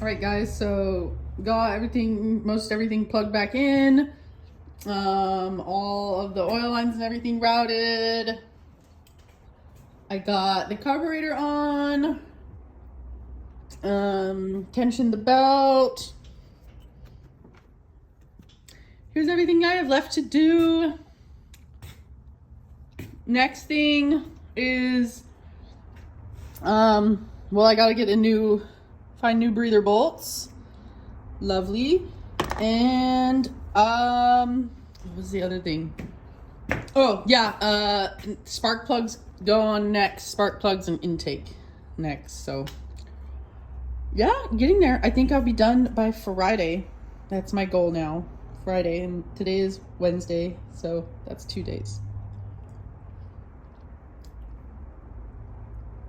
All right, guys, so got everything, most everything plugged back in. All of the oil lines and everything routed. I got the carburetor on. Tensioned the belt. Here's everything I have left to do. Next thing is, well, I gotta get find new breather bolts. Lovely. And what was the other thing? Oh yeah, spark plugs go on next. Spark plugs and intake next. So yeah, getting there. I think I'll be done by Friday. That's my goal now. Friday, and today is Wednesday, so that's 2 days.